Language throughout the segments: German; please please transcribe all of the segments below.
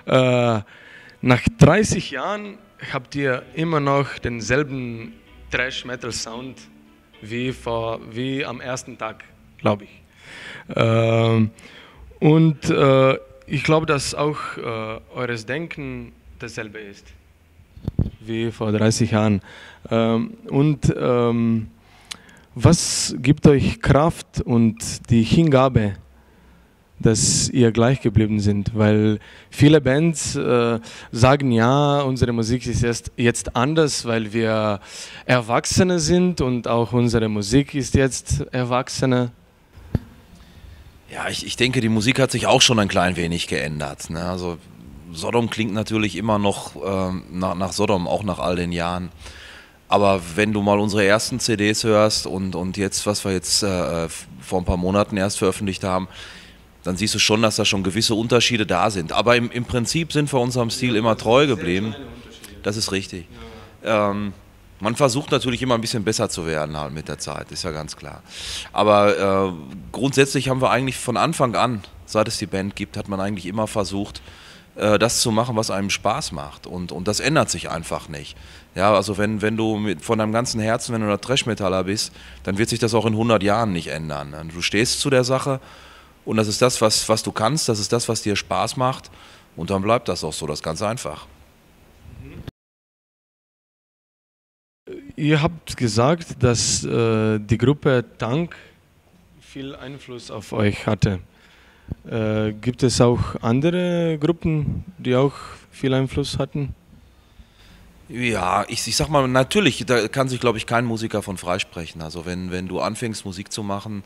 Äh, Nach 30 Jahren habt ihr immer noch denselben Thrash-Metal-Sound wie am ersten Tag, glaube ich. Ich glaube, dass auch eures Denken dasselbe ist wie vor 30 Jahren. Was gibt euch Kraft und die Hingabe, dass ihr gleich geblieben sind? Weil viele Bands sagen, ja, unsere Musik ist jetzt anders, weil wir Erwachsene sind und auch unsere Musik ist jetzt Erwachsene. Ja, ich denke, die Musik hat sich auch schon ein klein wenig geändert. Ne? Also Sodom klingt natürlich immer noch nach Sodom, auch nach all den Jahren. Aber wenn du mal unsere ersten CDs hörst und jetzt, was wir jetzt vor ein paar Monaten erst veröffentlicht haben, dann siehst du schon, dass da schon gewisse Unterschiede da sind. Aber im Prinzip sind wir unserem Stil immer treu geblieben. Das ist richtig. Man versucht natürlich immer ein bisschen besser zu werden halt mit der Zeit, ist ja ganz klar. Aber grundsätzlich haben wir eigentlich von Anfang an, seit es die Band gibt, hat man eigentlich immer versucht, das zu machen, was einem Spaß macht. Und das ändert sich einfach nicht. Ja, also wenn du von deinem ganzen Herzen, wenn du ein Thrash-Metaller bist, dann wird sich das auch in 100 Jahren nicht ändern. Du stehst zu der Sache und das ist das, was du kannst, das ist das, was dir Spaß macht und dann bleibt das auch so, das ist ganz einfach. Ihr habt gesagt, dass die Gruppe Tank viel Einfluss auf euch hatte. Gibt es auch andere Gruppen, die auch viel Einfluss hatten? Ja, ich sag mal, natürlich, da kann sich, glaube ich, kein Musiker von freisprechen. Also wenn du anfängst, Musik zu machen,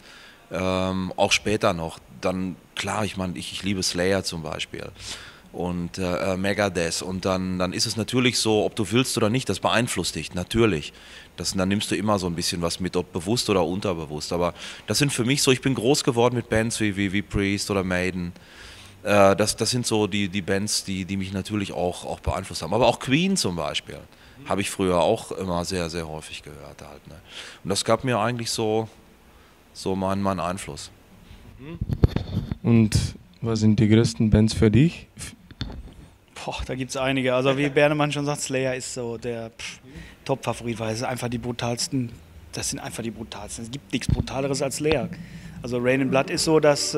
auch später noch, dann klar, ich meine, ich liebe Slayer zum Beispiel und Megadeth und dann ist es natürlich so, ob du willst oder nicht, das beeinflusst dich, natürlich. Dann nimmst du immer so ein bisschen was mit, ob bewusst oder unterbewusst, aber das sind für mich so, ich bin groß geworden mit Bands wie Priest oder Maiden, das sind so die Bands, die mich natürlich auch beeinflusst haben, aber auch Queen zum Beispiel, habe ich früher auch immer sehr, sehr häufig gehört halt, ne? Und das gab mir eigentlich so meinen Einfluss. Und was sind die größten Bands für dich? Boah, da gibt es einige. Also wie Bernemann schon sagt, Slayer ist so der Top-Favorit, weil es sind einfach die brutalsten. Das sind einfach die brutalsten. Es gibt nichts Brutaleres als Slayer. Also Rain in Blood ist so das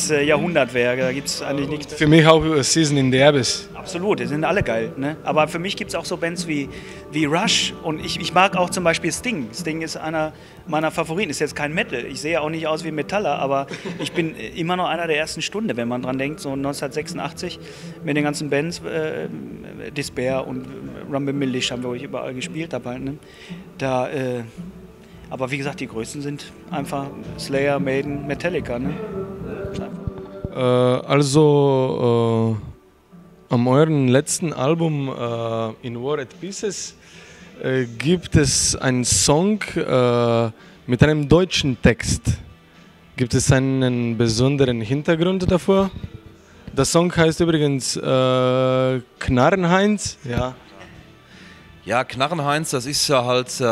Jahrhundertwerk. Da gibt es eigentlich nichts. Für mich auch Season in the Abyss. Absolut, die sind alle geil. Ne? Aber für mich gibt es auch so Bands wie Rush und ich mag auch zum Beispiel Sting. Sting ist einer meiner Favoriten. Ist jetzt kein Metal. Ich sehe auch nicht aus wie Metaller, aber ich bin immer noch einer der ersten Stunde, wenn man dran denkt, so 1986 mit den ganzen Bands, Despair und Rumble Milish haben wir euch überall gespielt. Halt, ne? Aber wie gesagt, die größten sind einfach Slayer, Maiden, Metallica. Ne? Am euren letzten Album In War at Pieces gibt es einen Song mit einem deutschen Text. Gibt es einen besonderen Hintergrund davor? Der Song heißt übrigens Knarrenheinz. Ja, Knarrenheinz, das ist ja halt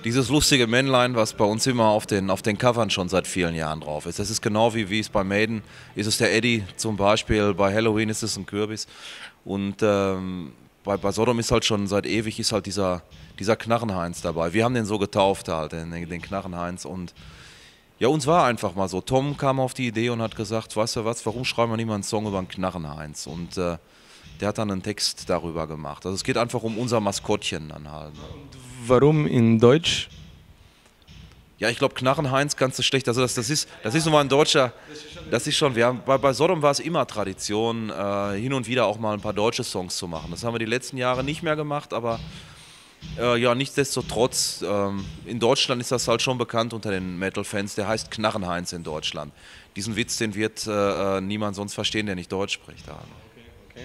dieses lustige Männlein, was bei uns immer auf den Covern schon seit vielen Jahren drauf ist. Das ist genau wie es bei Maiden ist es der Eddie zum Beispiel, bei Halloween ist es ein Kürbis und bei Sodom ist halt schon seit ewig ist halt dieser Knarrenheinz dabei. Wir haben den so getauft halt, den Knarrenheinz und ja, uns war einfach mal so. Tom kam auf die Idee und hat gesagt, weißt du was, warum schreiben wir nicht mal einen Song über einen Knarrenheinz? Und der hat dann einen Text darüber gemacht. Also es geht einfach um unser Maskottchen dann halt. Warum in Deutsch? Ja, ich glaube, Knarrenheinz kannst du schlecht, also das ist nochmal ein deutscher, das ist schon, bei Sodom war es immer Tradition, hin und wieder auch mal ein paar deutsche Songs zu machen. Das haben wir die letzten Jahre nicht mehr gemacht, aber ja, nichtsdestotrotz, in Deutschland ist das halt schon bekannt unter den Metal-Fans, der heißt Knarrenheinz in Deutschland. Diesen Witz, den wird niemand sonst verstehen, der nicht Deutsch spricht. Okay.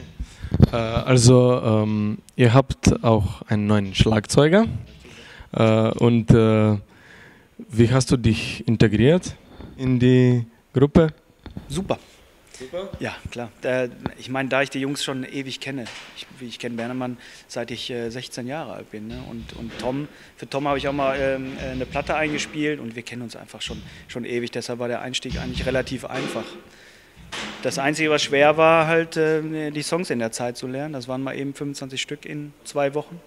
Ihr habt auch einen neuen Schlagzeuger wie hast du dich integriert in die Gruppe? Super. Ja, klar. Ich meine, da ich die Jungs schon ewig kenne, ich kenne Bernemann seit ich 16 Jahre alt bin, ne? Und für Tom habe ich auch mal eine Platte eingespielt und wir kennen uns einfach schon ewig, deshalb war der Einstieg eigentlich relativ einfach. Das Einzige, was schwer war, halt die Songs in der Zeit zu lernen. Das waren mal eben 25 Stück in 2 Wochen.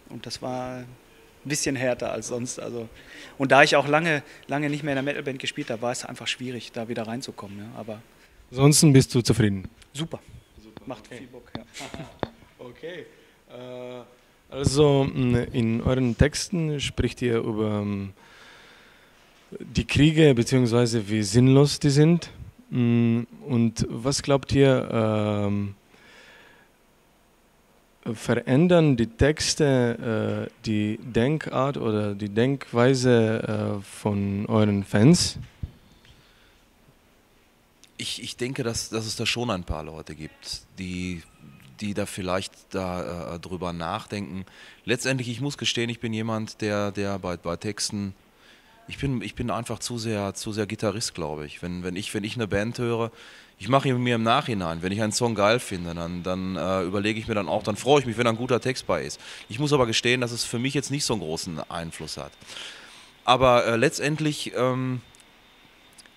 Und das war ein bisschen härter als sonst. Also, und da ich auch lange nicht mehr in der Metalband gespielt habe, war es einfach schwierig, da wieder reinzukommen. Ja. Aber Ansonsten bist du zufrieden? super. Macht viel Bock. Ja. Okay. Also in euren Texten spricht ihr über die Kriege bzw. wie sinnlos die sind. Und was glaubt ihr, verändern die Texte die Denkart oder die Denkweise von euren Fans? Ich denke, dass es da schon ein paar Leute gibt, die da vielleicht drüber nachdenken. Letztendlich, ich muss gestehen, ich bin jemand, der bei Texten, ich bin einfach zu sehr Gitarrist, glaube ich. Wenn ich eine Band höre, ich mache mir im Nachhinein, wenn ich einen Song geil finde, dann überlege ich mir dann auch, dann freue ich mich, wenn ein guter Text bei ist. Ich muss aber gestehen, dass es für mich jetzt nicht so einen großen Einfluss hat. Aber letztendlich,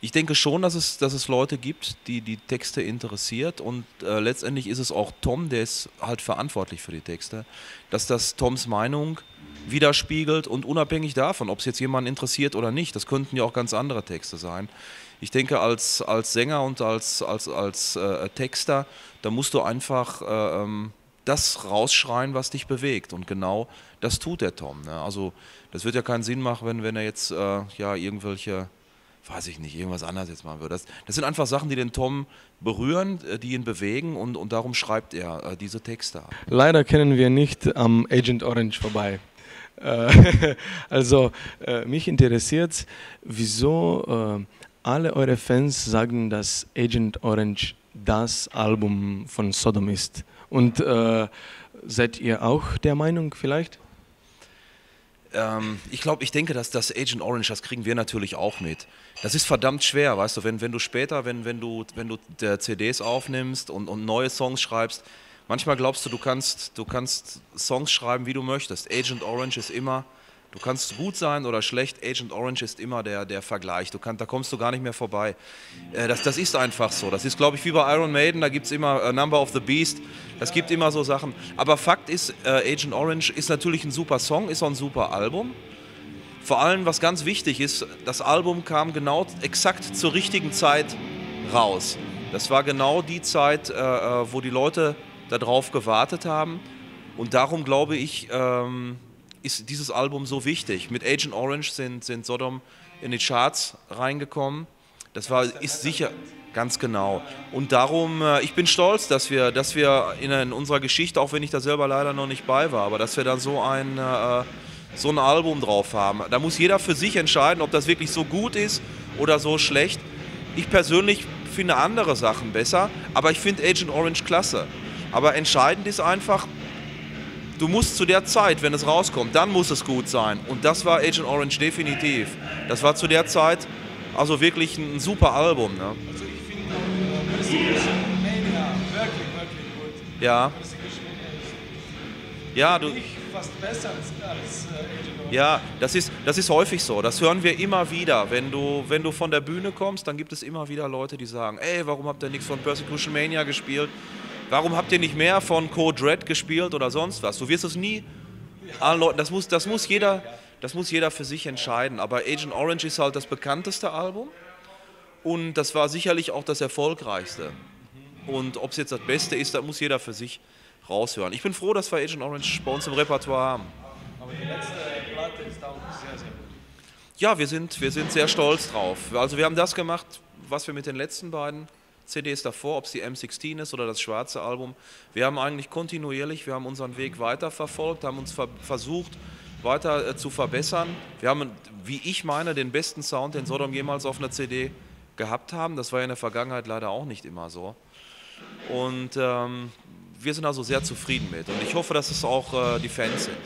ich denke schon, dass es Leute gibt, die Texte interessiert, und letztendlich ist es auch Tom, der ist halt verantwortlich für die Texte, dass das Toms Meinung widerspiegelt, und unabhängig davon, ob es jetzt jemanden interessiert oder nicht, das könnten ja auch ganz andere Texte sein. Ich denke, als Sänger und als Texter, da musst du einfach das rausschreien, was dich bewegt, und genau das tut der Tom. Ne? Also das wird ja keinen Sinn machen, wenn er jetzt irgendwelche, weiß ich nicht, irgendwas anderes jetzt machen würde. Das sind einfach Sachen, die den Tom berühren, die ihn bewegen, und darum schreibt er diese Texte. Leider kennen wir nicht am Agent Orange vorbei. Also mich interessiert, wieso alle eure Fans sagen, dass Agent Orange das Album von Sodom ist. Und seid ihr auch der Meinung vielleicht? Ich denke, dass das Agent Orange, das kriegen wir natürlich auch mit. Das ist verdammt schwer, weißt du, wenn du später, wenn du CDs aufnimmst und neue Songs schreibst, manchmal glaubst du kannst Songs schreiben, wie du möchtest. Agent Orange ist immer, du kannst gut sein oder schlecht, Agent Orange ist immer der Vergleich. Da kommst du gar nicht mehr vorbei. Das ist einfach so. Das ist, glaube ich, wie bei Iron Maiden, da gibt es immer Number of the Beast, das gibt immer so Sachen. Aber Fakt ist, Agent Orange ist natürlich ein super Song, ist auch ein super Album. Vor allem, was ganz wichtig ist, das Album kam genau exakt zur richtigen Zeit raus. Das war genau die Zeit, wo die Leute darauf gewartet haben. Und darum, glaube ich, ist dieses Album so wichtig. Mit Agent Orange sind Sodom in die Charts reingekommen. Ist sicher, ganz genau. Und darum, ich bin stolz, dass wir in unserer Geschichte, auch wenn ich da selber leider noch nicht bei war, aber dass wir dann so ein Album drauf haben. Da muss jeder für sich entscheiden, ob das wirklich so gut ist oder so schlecht. Ich persönlich finde andere Sachen besser, aber ich finde Agent Orange klasse. Aber entscheidend ist einfach, du musst zu der Zeit, wenn es rauskommt, dann muss es gut sein. Und das war Agent Orange definitiv. Das war zu der Zeit also wirklich ein super Album. Ne? Also ich finde Persecution Mania wirklich gut. Ja. Persecution Mania ist Ja, fast besser als Agent Orange. Ja, das ist häufig so. Das hören wir immer wieder. Wenn du von der Bühne kommst, dann gibt es immer wieder Leute, die sagen, ey, warum habt ihr nichts von Persecution Mania gespielt? Warum habt ihr nicht mehr von Code Red gespielt oder sonst was? Du wirst es nie allen Leuten, das muss jeder für sich entscheiden. Aber Agent Orange ist halt das bekannteste Album, und das war sicherlich auch das erfolgreichste. Und ob es jetzt das Beste ist, das muss jeder für sich raushören. Ich bin froh, dass wir Agent Orange bei uns im Repertoire haben. Aber die letzte Platte ist auch sehr, sehr gut. Ja, wir sind sehr stolz drauf. Also wir haben das gemacht, was wir mit den letzten beiden CDs davor, ob es die M16 ist oder das schwarze Album. Wir haben eigentlich kontinuierlich, wir haben unseren Weg weiterverfolgt, haben uns versucht, weiter zu verbessern. Wir haben, wie ich meine, den besten Sound, den Sodom jemals auf einer CD gehabt haben. Das war ja in der Vergangenheit leider auch nicht immer so. Und wir sind also sehr zufrieden mit. Und ich hoffe, dass es auch die Fans sind.